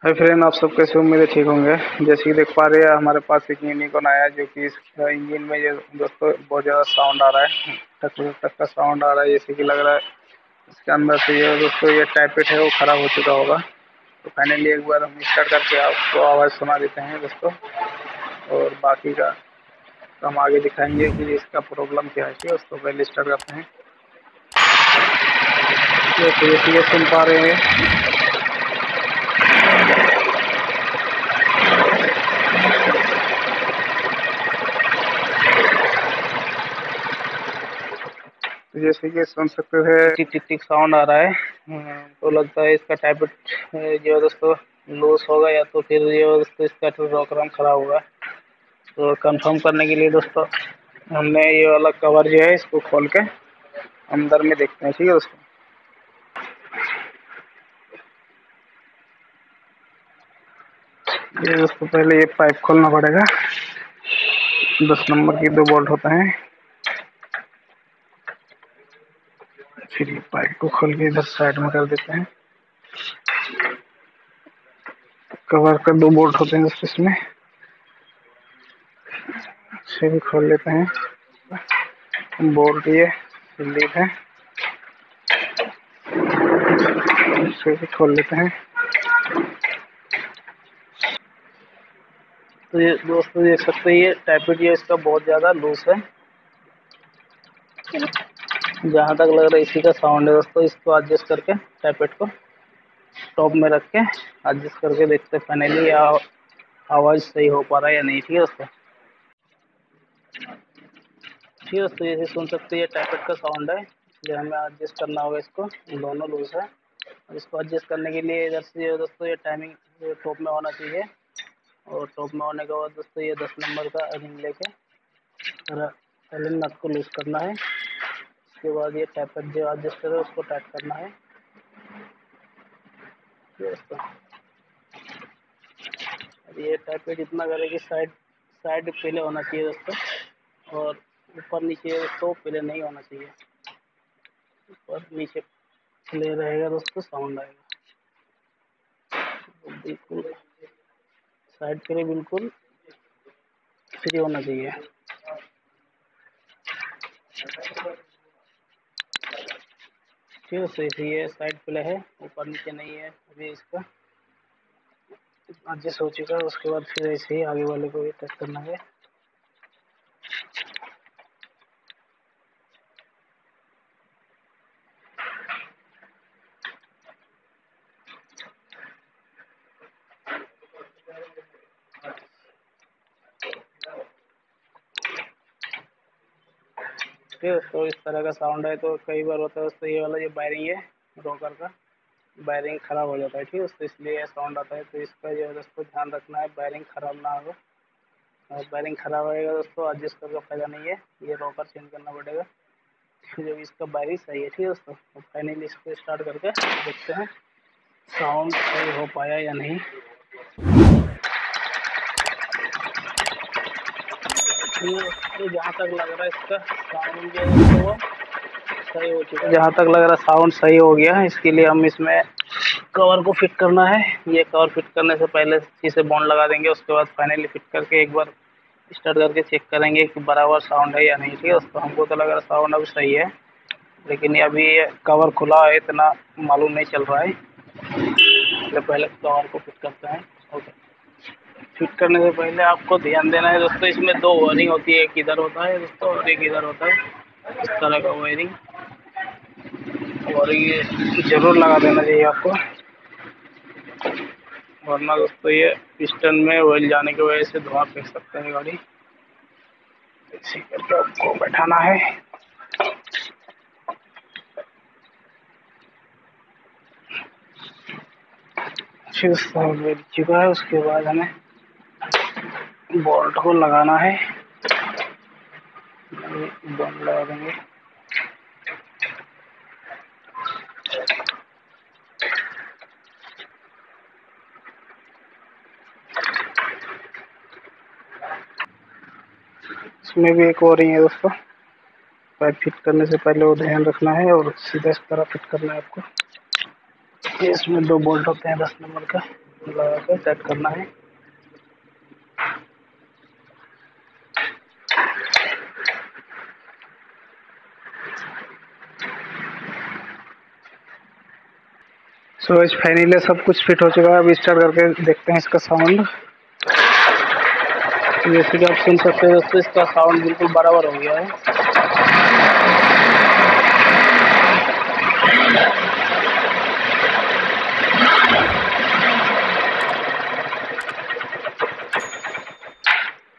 Hi friend, आप सब कैसे? उम्मीद है ठीक होंगे। जैसे कि देख पा रहे हैं हमारे पास एक यूनिकॉर्न आया है, जो कि इस इंजन में ये दोस्तों बहुत ज़्यादा साउंड आ रहा है। टक टक टक का साउंड आ रहा है, जैसे कि लग रहा है इसके अंदर से ये दोस्तों ये टाइपेट है वो ख़राब हो चुका होगा। तो फाइनली एक बार हम स्टार्ट करके आपको आवाज़ सुना देते हैं दोस्तों, और बाकी का हम आगे दिखाएंगे कि इसका प्रॉब्लम क्या है। ठीक है, उसको पहले स्टार्ट करते हैं। जैसे ये सुन पा रहे हैं, तो जैसे कि सुन सकते हैं टिक टिक टिक साउंड आ रहा है। तो लगता है इसका टाइपेट जो है दोस्तों लूज होगा, या तो फिर ये दोस्तों इसका प्रोग्राम खराब होगा। तो कंफर्म करने के लिए दोस्तों हमने ये वाला कवर जो है इसको खोल के अंदर में देखते हैं। ठीक है दोस्तों, ये दोस्तों पहले ये पाइप खोलना पड़ेगा। 10 नंबर की 2 बोल्ट होता है। फिर ये पाइप को खोल के इधर साइड में कर देते हैं। कवर का 2 बोल्ट होते हैं दोस्तों इसमें, इसे भी खोल लेते हैं। बोल्ट ये लीड है, इसे भी खोल लेते हैं। तो ये दोस्तों देख सकते हैं ये टाइपेट ये इसका बहुत ज़्यादा लूज है। जहाँ तक लग रहा है इसी का साउंड है दोस्तों। इसको एडजस्ट करके टाइपेट को टॉप में रख के एडजस्ट करके देखते हैं फाइनली आवाज़ सही हो पा रहा है या नहीं। ठीक है दोस्तों, ठीक है दोस्तों, जैसे सुन सकते हैं ये टाइपेट का साउंड है। जो हमें एडजस्ट करना होगा, इसको दोनों लूज है। इसको एडजस्ट करने के लिए इधर से दोस्तों ये टाइमिंग टॉप में होना चाहिए, और टॉप में होने के बाद दोस्तों ये 10 नंबर का रिंग लेके पहले नट को लूज करना है। उसके बाद ये टाइपेट जो एडजस्टर है उसको टाइट करना है दोस्तों। ये टाइपेट इतना करे कि साइड साइड पहले होना चाहिए दोस्तों, और ऊपर नीचे दोस्तों पहले नहीं होना चाहिए। ऊपर नीचे प्ले रहेगा दोस्तों साउंड आएगा। तो बिल्कुल साइड पे बिल्कुल फ्री होना चाहिए। ठीक है, सही से ये साइड प्ले है, ऊपर नीचे नहीं है। अभी इसका एडजस्ट हो चुका है। उसके बाद फिर ऐसे ही आगे वाले को भी टेस्ट करना है। ठीक है, तो इस तरह का साउंड है। तो कई बार होता है दोस्तों ये वाला जो वायरिंग है रोकर का वायरिंग खराब हो जाता है। ठीक है, तो इसलिए ये साउंड आता है। तो इसका जो है दोस्तों ध्यान रखना है, वायरिंग खराब ना हो। और वायरिंग खराब होएगा दोस्तों एडजस्ट करके फायदा नहीं है, ये रोकर चेंज करना पड़ेगा। जब इसका वायरिंग सही है। ठीक है दोस्तों, तो फाइनली इसको स्टार्ट करके देखते हैं साउंड सही हो पाया या नहीं। तो जहाँ तक लग रहा है इसका साउंड जो है वो सही हो चुका है। जहाँ तक लग रहा है साउंड सही हो गया है। इसके लिए हम इसमें कवर को फिट करना है। ये कवर फिट करने से पहले इसे बॉन्ड लगा देंगे। उसके बाद फाइनली फिट करके एक बार स्टार्ट करके चेक करेंगे कि बराबर साउंड है या नहीं। ठीक है दोस्तों, हमको तो लग रहा है साउंड अभी सही है, लेकिन अभी कवर खुला है, इतना मालूम नहीं चल रहा है। इसलिए पहले कवर को फिट करते हैं। ओके, फिट करने से पहले आपको ध्यान देना है दोस्तों, इसमें 2 वायरिंग होती है। एक इधर होता है दोस्तों और एक इधर होता है। इस तरह का वायरिंग और ये जरूर लगा देना चाहिए आपको, वरना दोस्तों ये पिस्टन में ऑयल जाने की वजह से धुआं फेंक सकता है गाड़ी। इसी करके आपको बैठाना है। बैठ चुका है। उसके बाद हमें बोल्ट को लगाना है। बोल्ट लगा देंगे। इसमें भी एक और ही है दोस्तों, पाइप फिट करने से पहले वो ध्यान रखना है, और सीधा इस तरह फिट करना है आपको। इसमें 2 बोल्ट होते हैं 10 नंबर का, लगा पे सेट करना है। सो इस फाइनली सब कुछ फिट हो चुका है। अब स्टार्ट करके देखते हैं इसका साउंड। जैसे कि आप सुन सकते हो दोस्तों, इसका साउंड बिल्कुल बराबर हो गया है।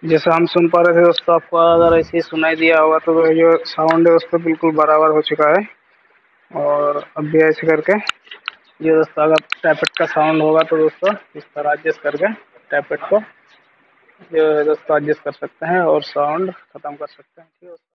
जैसा हम सुन पा रहे थे दोस्तों, आपको अगर ऐसे ही सुनाई दिया होगा तो जो साउंड है उसका बिल्कुल बराबर हो चुका है। और अब भी ऐसे करके ये दोस्तों अगर टैपेट का साउंड होगा तो दोस्तों इस तरह एडजस्ट करके टैपेट को जो है दोस्तों एडजस्ट कर सकते हैं और साउंड ख़त्म कर सकते हैं। ठीक है।